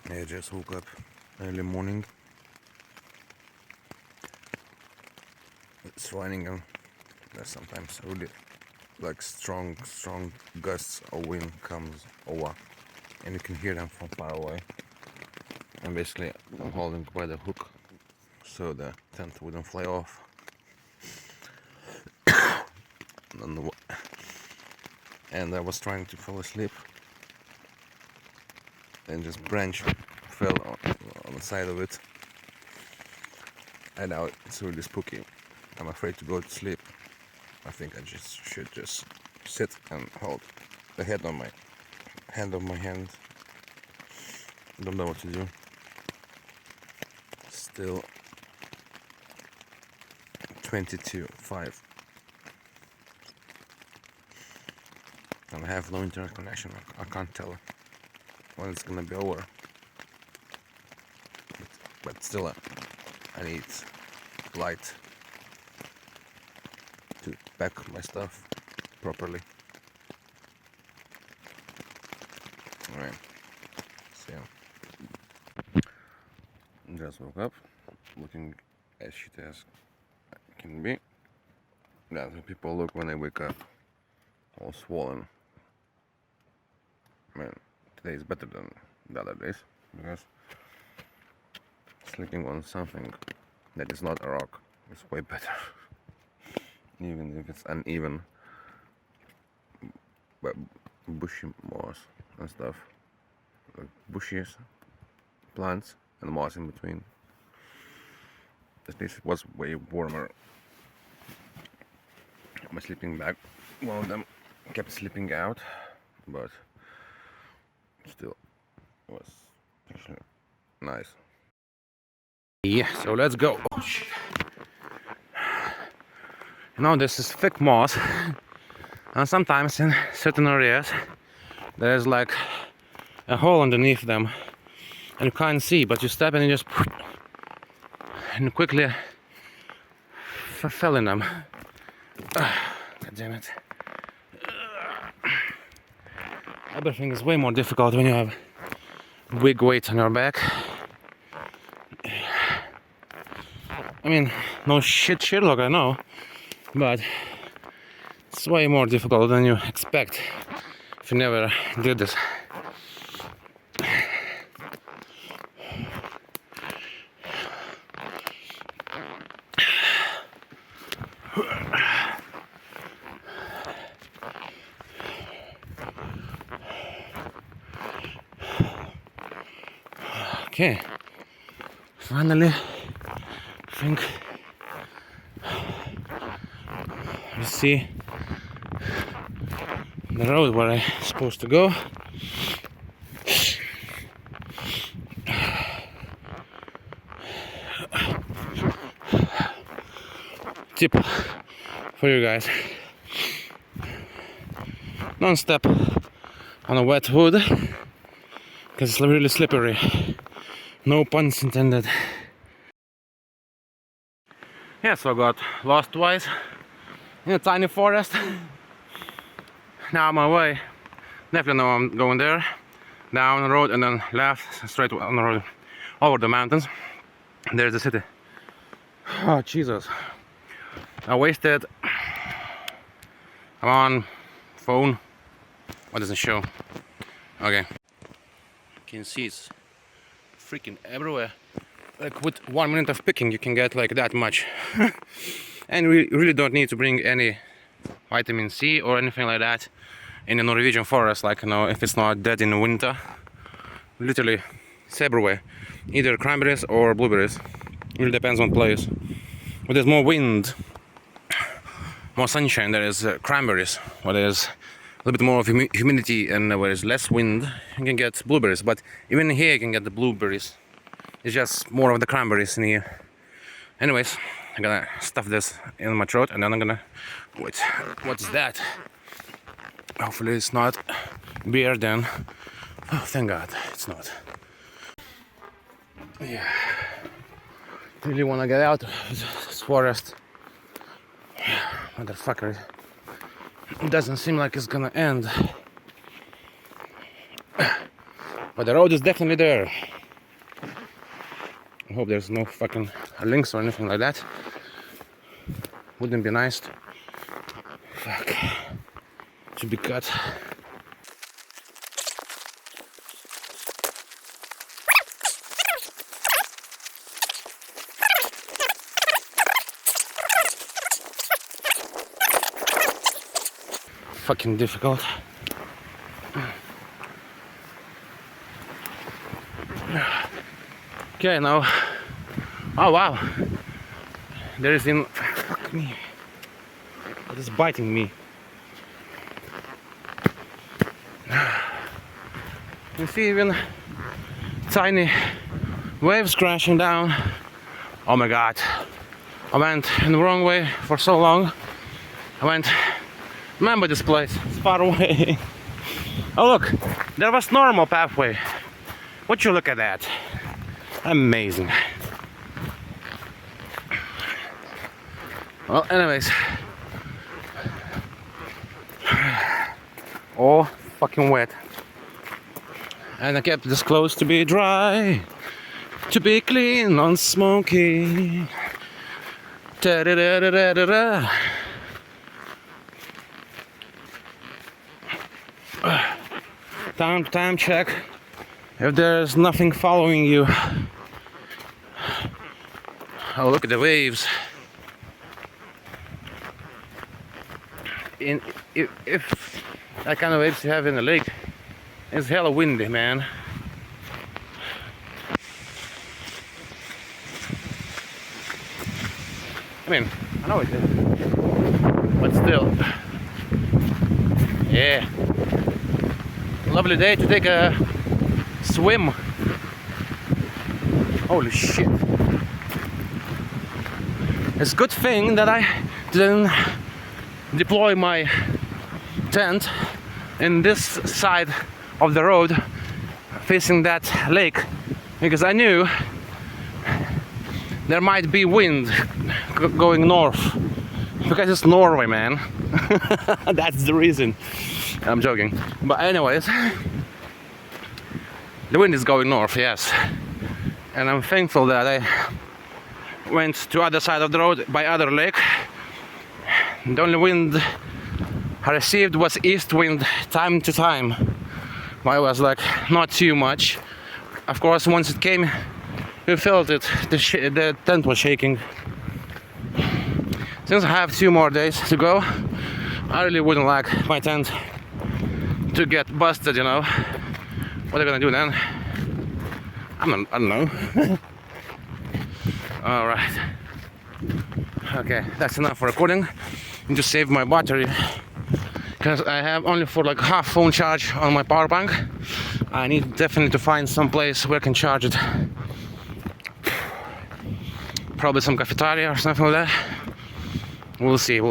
I just woke up early morning. It's raining and there's sometimes really like strong gusts of wind comes over and you can hear them from far away. And basically I'm holding by the hook so the tent wouldn't fly off. And I was trying to fall asleep and just branch fell on the side of it. And now it's really spooky. I'm afraid to go to sleep. I think I should just sit and hold the head on my hand of my hand. Don't know what to do. Still 22:05. And I have no internet connection. I can't tell when it's gonna be over. But still, I need light to pack my stuff properly. Alright, so just woke up, looking as shit as can be. That's how people look when they wake up, all swollen. Man, today is better than the other days because sleeping on something that is not a rock is way better. Even if it's uneven, but bushy moss and stuff, like bushes, plants and moss in between. At least it was way warmer. My sleeping bag, one of them kept slipping out, but still was actually nice. Yeah, so let's go. Oh shit. Now this is thick moss, and sometimes in certain areas there's like a hole underneath them and you can't see, but you step and you just and quickly fell in them. God damn it. Everything is way more difficult when you have big weight on your back. I mean, no shit Sherlock, I know, but it's way more difficult than you expect if you never did this. Okay, finally, I think we see the road where I'm supposed to go. Tip for you guys: don't step on a wet wood because it's really slippery. No puns intended. Yeah, so I got lost twice in a tiny forest. Now I'm on my way. Definitely know I'm going there. Down the road and then left, straight on the road, over the mountains. There's the city. Oh Jesus. I wasted. I'm on phone. What does it show? Okay. You can see it's freaking everywhere. Like with 1 minute of picking you can get like that much. And we really don't need to bring any vitamin C or anything like that in the Norwegian forest, like, you know, if it's not dead in the winter. Literally it's everywhere, either cranberries or blueberries. It really depends on place. But there's more wind, more sunshine, there is cranberries. Where there's a little bit more of humidity and where there's less wind, you can get blueberries. But even here you can get the blueberries. It's just more of the cranberries in here. Anyways, I'm gonna stuff this in my throat and then I'm gonna wait. What's that? Hopefully it's not beer then. Oh, thank God it's not. Yeah, really wanna get out of this forest. Motherfucker, it doesn't seem like it's gonna end. But the road is definitely there. hope there's no fucking links or anything like that. Wouldn't be nice. Fuck. To be cut. Fucking difficult. Okay, now. Oh wow. There is in. Fuck me. It is biting me. You see even tiny waves crashing down. Oh my god. I went in the wrong way for so long. Remember this place, it's far away. Oh look, there was normal pathway. Would you look at that? Amazing. Well, anyways. All fucking wet. And I kept this clothes to be dry, to be clean, non-smoky. Ta-da-da-da-da-da-da. Time check if there's nothing following you. Oh, look at the waves. If that kind of waves you have in the lake, it's hella windy, man. I mean, I know it is, but still. Yeah. Lovely day to take a swim. Holy shit. It's a good thing that I didn't deploy my tent in this side of the road facing that lake, because I knew there might be wind going north, because it's Norway, man. That's the reason. I'm joking, but anyways, the wind is going north, yes, and I'm thankful that I went to other side of the road by other lake. The only wind I received was east wind time to time, but it was like not too much. Of course, once it came, you felt it, the tent was shaking. Since I have 2 more days to go, I really wouldn't like my tent to get busted, you know. What are you gonna do then? I don't know. Alright. Okay, that's enough for recording. Need to save my battery, because I have only for like half phone charge on my power bank. I need definitely to find some place where I can charge it. Probably some cafeteria or something like that. We'll see.